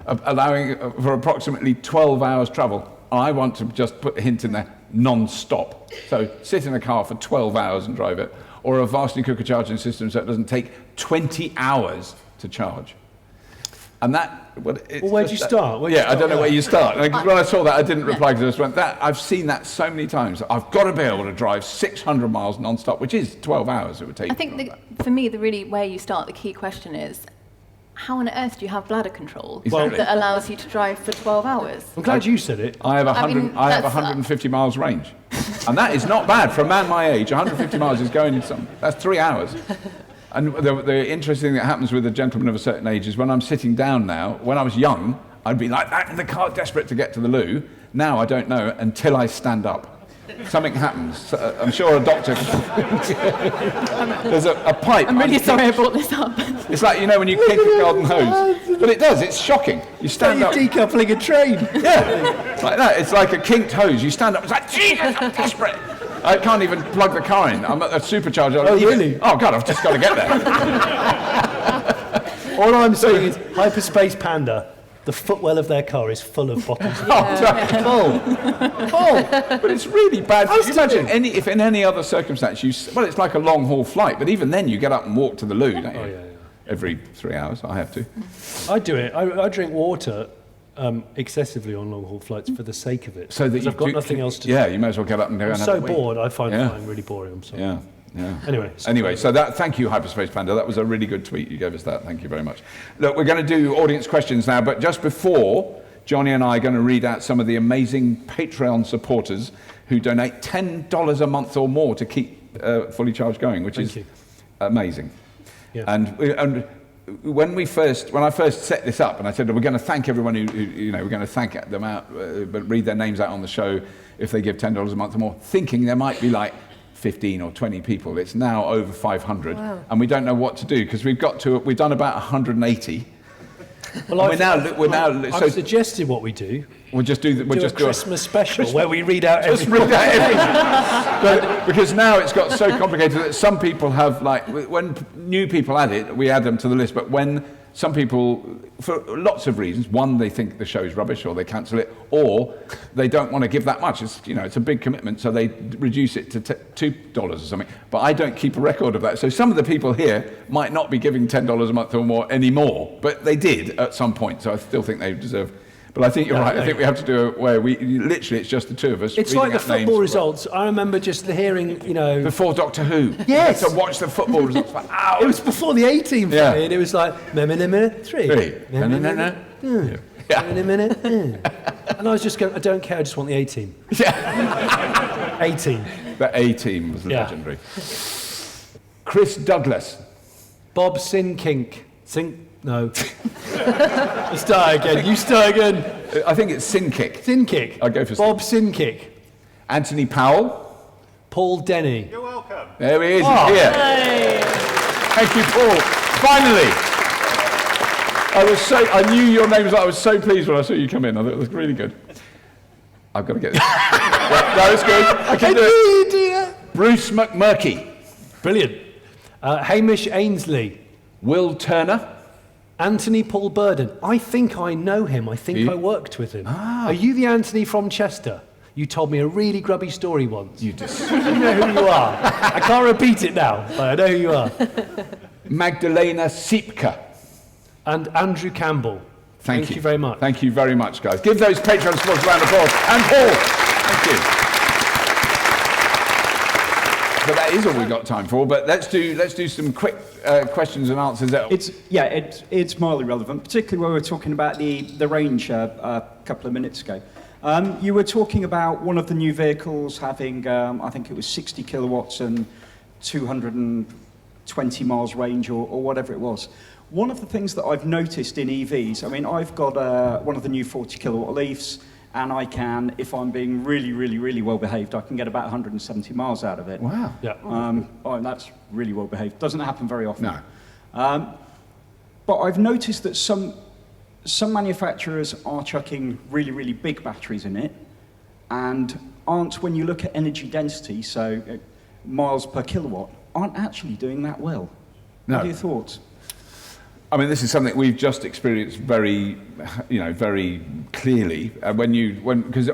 allowing for approximately 12 hours travel. I want to just put a hint in there, non-stop. So sit in a car for 12 hours and drive it, or a vastly quicker charging system so it doesn't take 20 hours to charge. And that... Well, where do you start? I don't know where you start. Like, when I saw that, I didn't reply because I just went, I've seen that so many times. I've got to be able to drive 600 miles non-stop, which is 12 hours it would take. I think for me, where you start, the key question is, how on earth do you have bladder control Exactly. that allows you to drive for 12 hours? I'm glad you said it. I have I have that's, 150 miles range, and that is not bad for a man my age. 150 miles is going that's 3 hours. And the interesting thing that happens with a gentleman of a certain age is when I'm sitting down now. When I was young, I'd be like that in the car, desperate to get to the loo. Now I don't know until I stand up. Something happens. I'm sure a doctor. There's a pipe. I'm really sorry I brought this up. It's like, you know, when you kick a garden hose. But it does, it's shocking. You stand up. You're decoupling a train. Yeah, it's like that. It's like a kinked hose. You stand up, it's like, Jesus, I'm desperate. I can't even plug the car in. I'm at a supercharger. Oh, really? Oh, God, I've just got to get there. All I'm saying is, Hyperspace Panda, the footwell of their car is full of bottles. But it's really bad. Can you imagine if in any other circumstance, it's like a long haul flight, but even then you get up and walk to the loo, don't you? Oh, yeah. Every 3 hours, I have to. I do it. I drink water excessively on long haul flights for the sake of it. So that I've got nothing else to do. Yeah, you may as well get up and go I'm and so have a wee. bored. I find Yeah. flying really boring. I'm sorry. Yeah. Yeah. Anyway, so thank you, Hyperspace Panda. That was a really good tweet. You gave us that. Thank you very much. Look, we're going to do audience questions now, but just before, Jonny and I are going to read out some of the amazing Patreon supporters who donate $10 a month or more to keep Fully Charged going, which is amazing. Yeah. And when I first set this up, and I said, we're going to thank everyone who we're going to thank them out, but read their names out on the show if they give $10 a month or more, thinking there might be like 15 or 20 people. It's now over 500, and we don't know what to do because we've done about 180. Well, I've suggested what we do. We'll just do a Christmas special where we read out everything. But because now it's got so complicated that some people have, like, when new people add it, we add them to the list. But when some people, for lots of reasons, one, they think the show's rubbish or they cancel it, or they don't want to give that much. It's a big commitment, so they reduce it to $2 or something. But I don't keep a record of that. So some of the people here might not be giving $10 a month or more anymore, but they did at some point. So I still think they deserve. But I think you're right. I think we have to do it where literally it's just the two of us. It's like the football results. I remember just hearing, before Doctor Who. Yes. To watch the football results for hours. It was before the A-team, Yeah. and it was like, minute 3. No. And I was just going, I don't care, I just want the A-team. Yeah. A-team. The A-team was legendary. Chris Douglas. Bob Sinkink. No. Start again. You start again. I think it's Sinkick. Sinkick. I'll go for Bob Sinkick. Anthony Powell. Paul Denny. You're welcome. There he is. He's here. Hey. Thank you, Paul. Finally. I knew your name was. I was so pleased when I saw you come in. I thought it was really good. I've got to get this. That was good. I can do it. Bruce McMurky. Brilliant. Hamish Ainsley. Will Turner. Anthony Paul Burden. I think I know him. I think I worked with him. Are you the Anthony from Chester? You told me a really grubby story once. You just. You know who you are. I can't repeat it now, but I know who you are. Magdalena Sipka. And Andrew Campbell. Thank you very much. Thank you very much, guys. Give those Patreon supporters a round of applause. And Paul. Thank you. But that is all we've got time for. But let's do some quick questions and answers. It's mildly relevant, particularly where we were talking about the range a couple of minutes ago. You were talking about one of the new vehicles having, I think it was 60 kilowatts and 220 miles range or whatever it was. One of the things that I've noticed in EVs, I mean, I've got one of the new 40 kilowatt Leafs, and I can, if I'm being really, really, really well behaved, I can get about 170 miles out of it. Wow. Yeah. And that's really well behaved. Doesn't happen very often. No. But I've noticed that some manufacturers are chucking really, really big batteries in it, and aren't, when you look at energy density, so miles per kilowatt, aren't actually doing that well. No. What are your thoughts? I mean, this is something we've just experienced very clearly. Because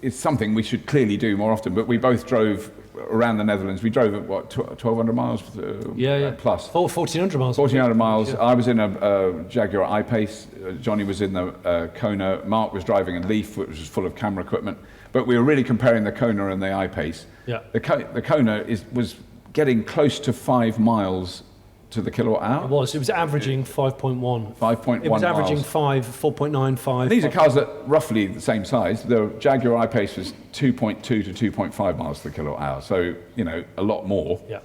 it's something we should clearly do more often. But we both drove around the Netherlands. We drove at 1,200 miles plus. 1,400 miles. 1,400 miles. Yeah. I was in a Jaguar I-Pace. Jonny was in the Kona. Mark was driving a Leaf, which was full of camera equipment. But we were really comparing the Kona and the I-Pace. Yeah. The Kona was getting close to 5 miles to the kilowatt hour. It was averaging 5.1. 5.1 It was averaging miles. 4.95. These are cars that roughly the same size. The Jaguar I-Pace was 2.2 to 2.5 miles to the kilowatt hour, so a lot more. Yeah.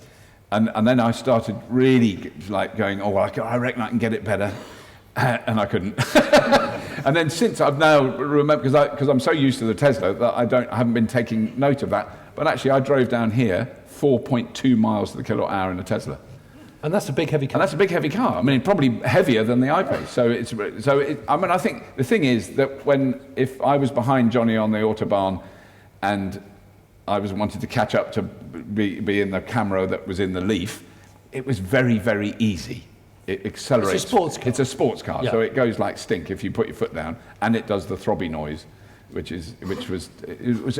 And then I started really like going, oh, well, I reckon I can get it better, and I couldn't. And then since I've now remembered, because I'm so used to the Tesla that I haven't been taking note of that. But actually, I drove down here 4.2 miles to the kilowatt hour in a Tesla. And that's a big heavy car. And that's a big heavy car. I mean, probably heavier than the I-Pace. I think the thing is that if I was behind Jonny on the Autobahn and I wanted to catch up to be in the camera that was in the Leaf, it was very, very easy. It accelerates. It's a sports car. It's a sports car, Yeah. so it goes like stink if you put your foot down, and it does the throbby noise, which was.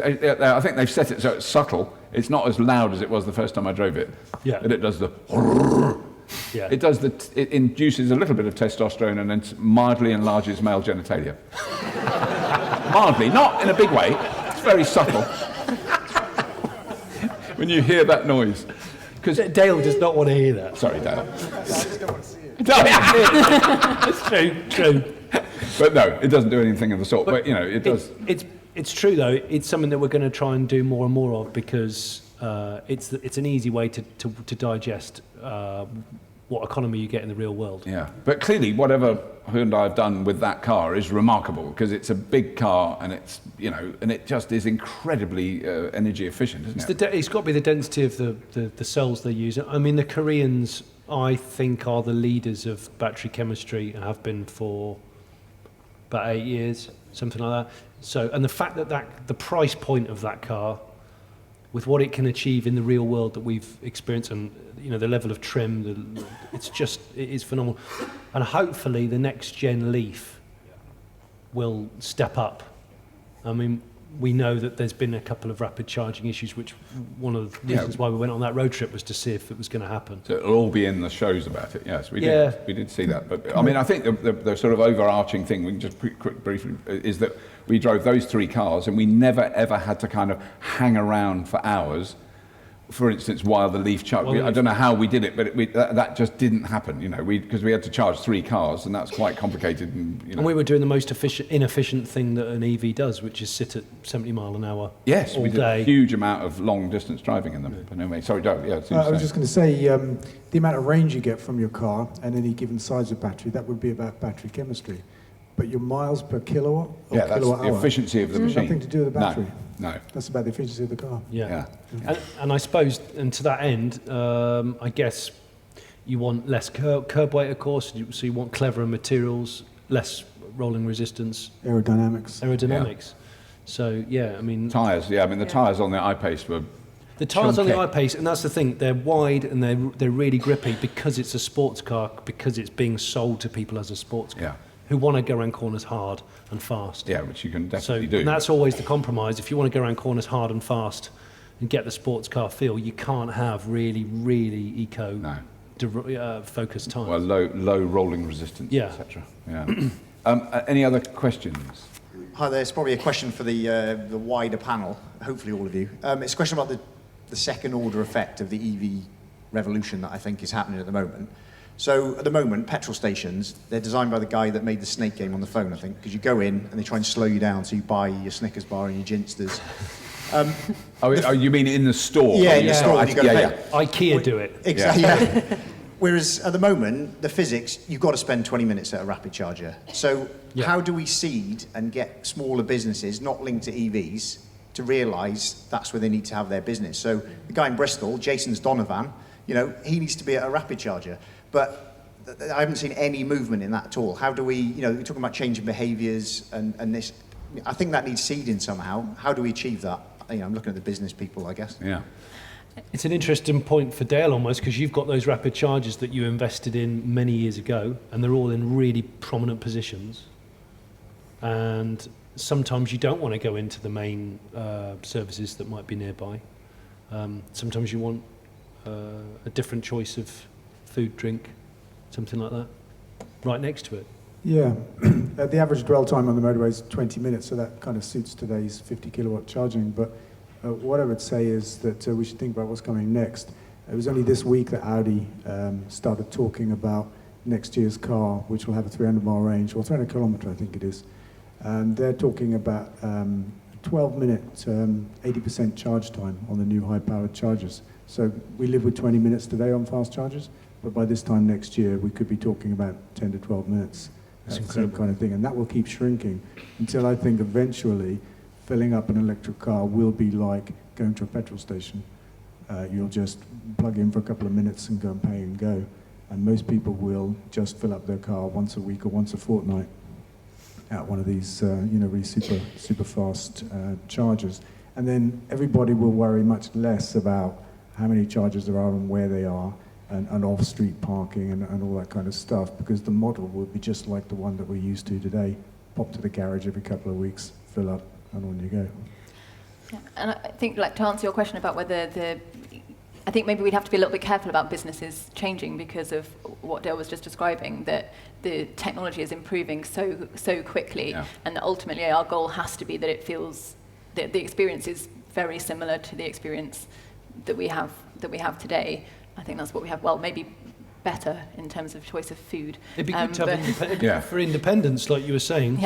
I think they've set it so it's subtle. It's not as loud as it was the first time I drove it. Yeah. But it does the. Yeah. It induces a little bit of testosterone and then mildly enlarges male genitalia. Mildly, not in a big way. It's very subtle. When you hear that noise. Because Dale does not want to hear that. sorry, Dale. I just don't want to see it. It's true. But no, it doesn't do anything of the sort. But it does. It's true though. It's something that we're going to try and do more and more of because it's an easy way to digest what economy you get in the real world. Yeah, but clearly, whatever Hyundai have done with that car is remarkable because it's a big car and it's and it just is incredibly energy efficient, isn't it? It's got to be the density of the cells they use. I mean, the Koreans, I think, are the leaders of battery chemistry and have been for about 8 years, something like that. So, and the fact that the price point of that car, with what it can achieve in the real world that we've experienced, and the level of trim, it is phenomenal. And hopefully the next gen Leaf will step up. I mean, we know that there's been a couple of rapid charging issues, which one of the reasons why we went on that road trip was to see if it was going to happen. So it'll all be in the shows about it. Yes, we did see that. But I mean, I think the sort of overarching thing we can just briefly is that we drove those 3 cars and we never ever had to kind of hang around for hours. For instance, while the Leaf charged, I don't know how we did it, but that just didn't happen, because we had to charge 3 cars, and that's quite complicated. And we were doing the most inefficient thing that an EV does, which is sit at 70 mile an hour. Yes, all we did day. a huge amount of long distance driving in them. But anyway, sorry, Doug. Yeah, I was just going to say the amount of range you get from your car and any given size of battery, that would be about battery chemistry. But your miles per kilowatt or that's kilowatt the hour, efficiency of the machine. nothing to do with the battery. No. That's about the efficiency of the car. Yeah. And I suppose, and to that end, I guess you want less curb weight, of course, so you want cleverer materials, less rolling resistance. Aerodynamics. So, I mean... Tyres, the tyres on the I-Pace were... The tyres on the chunky. I-Pace, and that's the thing, they're wide and they're really grippy because it's a sports car, because it's being sold to people as a sports car. Yeah. Who want to go around corners hard and fast. Yeah, which you can definitely do. And that's always the compromise. If you want to go around corners hard and fast and get the sports car feel, you can't have really, really focused tyres. Well, low rolling resistance, etc. Yeah. Any other questions? Hi there. It's probably a question for the wider panel, hopefully all of you. It's a question about the second order effect of the EV revolution that I think is happening at the moment. So at the moment, petrol stations, they're designed by the guy that made the Snake game on the phone, I think, because you go in and they try and slow you down, so you buy your Snickers bar and your Ginsters. You mean in the store? Yeah, in the store. You've got to pay. IKEA do it. Exactly. Yeah. Whereas at the moment, the physics, you've got to spend 20 minutes at a rapid charger. So how do we seed and get smaller businesses, not linked to EVs, to realise that's where they need to have their business? So the guy in Bristol, Jason's Donovan, he needs to be at a rapid charger. But I haven't seen any movement in that at all. How do we, we're talking about changing behaviours and this, I think that needs seeding somehow. How do we achieve that? I'm looking at the business people, I guess. Yeah. It's an interesting point for Dale almost, because you've got those rapid chargers that you invested in many years ago, and they're all in really prominent positions. And sometimes you don't want to go into the main services that might be nearby. Sometimes you want a different choice of food, drink, something like that, right next to it. Yeah, the average dwell time on the motorway is 20 minutes, so that kind of suits today's 50 kilowatt charging. But what I would say is that we should think about what's coming next. It was only this week that Audi started talking about next year's car, which will have a 300-mile range, or 300 kilometre, I think it is. And they're talking about 12-minute, 80% charge time on the new high-powered chargers. So we live with 20 minutes today on fast chargers, but by this time next year, we could be talking about 10 to 12 minutes. Same kind of thing, and that will keep shrinking until I think eventually filling up an electric car will be like going to a petrol station. You'll just plug in for a couple of minutes and go and pay and go. And most people will just fill up their car once a week or once a fortnight at one of these, really super fast chargers. And then everybody will worry much less about how many chargers there are and where they are, and off-street parking and all that kind of stuff, because the model will be just like the one that we're used to today. Pop to the garage every couple of weeks, fill up, and on you go. Yeah. And I think, to answer your question about whether I think maybe we'd have to be a little bit careful about businesses changing because of what Dale was just describing, that the technology is improving so quickly, and ultimately our goal has to be that it feels that the experience is very similar to the experience that we have today. I think that's what we have. Well, maybe better in terms of choice of food. It'd be good to have for independents, like you were saying,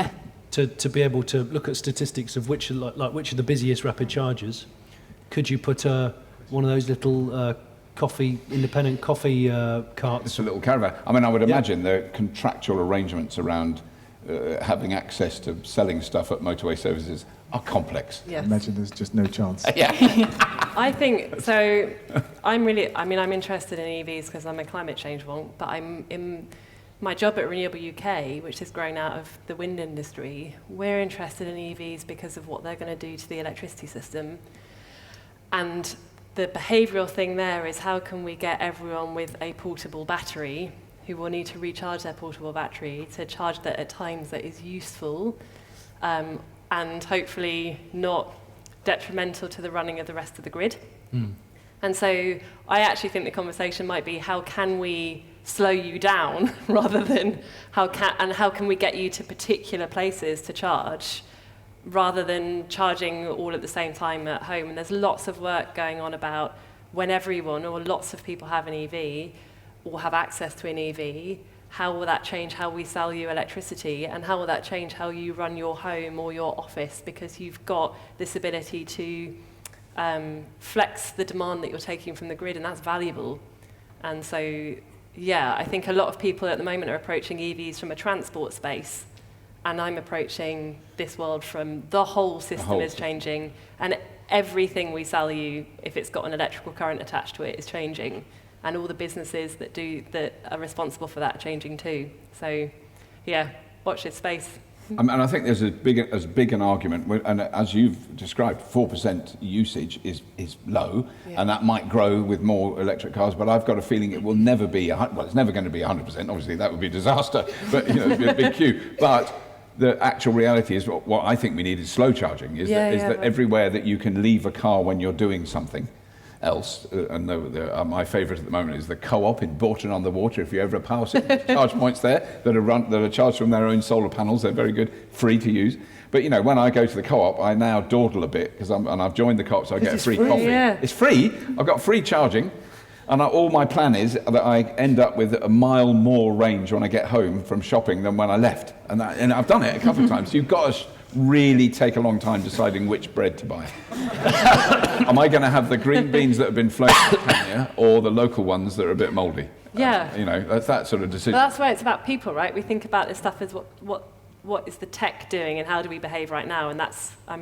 to be able to look at statistics of which are the busiest rapid chargers. Could you put one of those little independent coffee carts? It's a little caravan. I mean, I would imagine there are contractual arrangements around having access to selling stuff at motorway services are complex. Yes. I imagine there's just no chance. I think so. I'm interested in EVs because I'm a climate change wonk, but I'm in my job at RenewableUK, which is growing out of the wind industry. We're interested in EVs because of what they're going to do to the electricity system. And the behavioural thing there is how can we get everyone with a portable battery who will need to recharge their portable battery to charge that at times that is useful, and hopefully not detrimental to the running of the rest of the grid. And so I actually think the conversation might be how can we slow you down rather than how can we get you to particular places to charge rather than charging all at the same time at home. And there's lots of work going on about when everyone or lots of people have an EV or have access to an EV, how will that change how we sell you electricity, and how will that change how you run your home or your office, because you've got this ability to flex the demand that you're taking from the grid, and that's valuable. And so, I think a lot of people at the moment are approaching EVs from a transport space, and I'm approaching this world from the whole system is changing, and everything we sell you, if it's got an electrical current attached to it, is changing. And all the businesses that are responsible for that are changing too. So, watch this space. And I think there's as big an argument, and as you've described, 4% usage is low, and that might grow with more electric cars. But I've got a feeling it will never be it's never going to be 100%. Obviously, that would be a disaster. But it'd be a big queue. But the actual reality is what I think we need is slow charging. That everywhere that you can leave a car when you're doing something else, and my favourite at the moment is the Co-op in Bourton-on-the-Water. If you ever pass it, charge points there that are charged from their own solar panels. They're very good, free to use. But when I go to the Co-op, I now dawdle a bit because I've joined the Co-op, so I get a free coffee. Yeah. It's free. I've got free charging, and all my plan is that I end up with a mile more range when I get home from shopping than when I left. And I've done it a couple of times. You've got to really take a long time deciding which bread to buy. Am I going to have the green beans that have been flown to Kenya or the local ones that are a bit mouldy? That's that sort of decision. Well, that's why it's about people, right? We think about this stuff as what is the tech doing and how do we behave right now? And that's a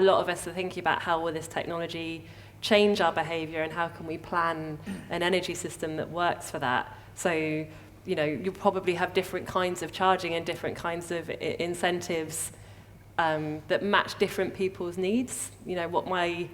lot of us are thinking about how will this technology change our behaviour and how can we plan an energy system that works for that. So you'll probably have different kinds of charging and different kinds of incentives that match different people's needs. What my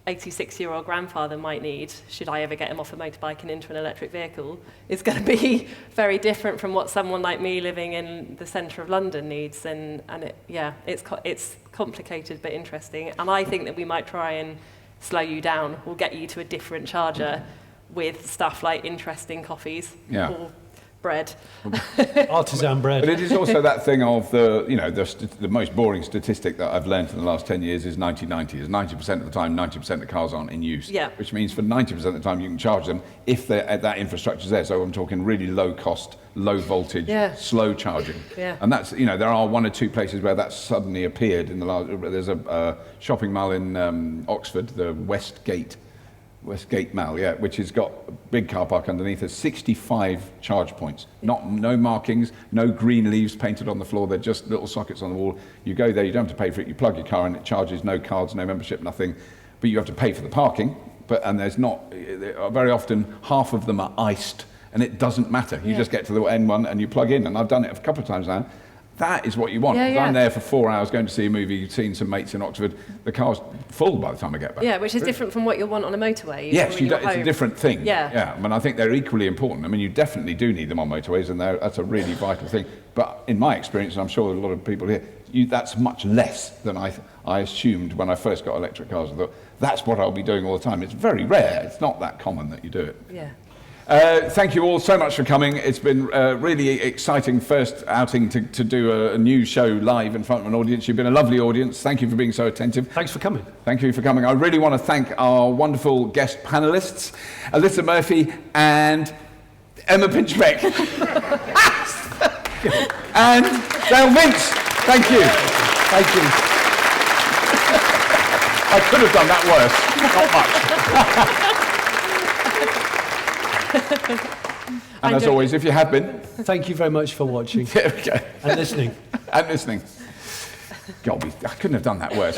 86-year-old grandfather might need, should I ever get him off a motorbike and into an electric vehicle, is going to be very different from what someone like me living in the centre of London needs. And it's complicated but interesting. And I think that we might try and slow you down. We'll get you to a different charger with stuff like interesting coffees or bread. Artisan bread. But it is also that thing of the most boring statistic that I've learned in the last 10 years is 90-90. Is 90% of the time, 90% of the cars aren't in use. Yeah. Which means for 90% of the time you can charge them if that infrastructure's there. So I'm talking really low cost, low voltage, slow charging. Yeah. And that's, there are 1 or 2 places where that's suddenly appeared in the last. There's a shopping mall in Oxford, the Westgate Mall, which has got a big car park underneath. There's 65 charge points. No markings, no green leaves painted on the floor. They're just little sockets on the wall. You go there, you don't have to pay for it. You plug your car in, it charges, no cards, no membership, nothing. But you have to pay for the parking. And there's not, very often, half of them are iced, and it doesn't matter. You just get to the end one and you plug in. And I've done it a couple of times now. That is what you want. I'm there for 4 hours going to see a movie, seeing some mates in Oxford. The car's full by the time I get back. Yeah, which is different from what you'll want on a motorway. Yes, it's a different thing. Yeah. I mean, I think they're equally important. I mean, you definitely do need them on motorways, and that's a really vital thing. But in my experience, and I'm sure a lot of people here, that's much less than I assumed when I first got electric cars. I thought, that's what I'll be doing all the time. It's very rare. It's not that common that you do it. Yeah. Thank you all so much for coming. It's been a really exciting first outing to do a new show live in front of an audience. You've been a lovely audience. Thank you for being so attentive. Thanks for coming. Thank you for coming. I really want to thank our wonderful guest panellists, Alisa Murphy and Emma Pinchbeck. And Dale Mintz. Thank you. Thank you. I could have done that worse. Not much. And as always, if you have been... Thank you very much for watching. There we go. And listening. And listening. God, I couldn't have done that worse.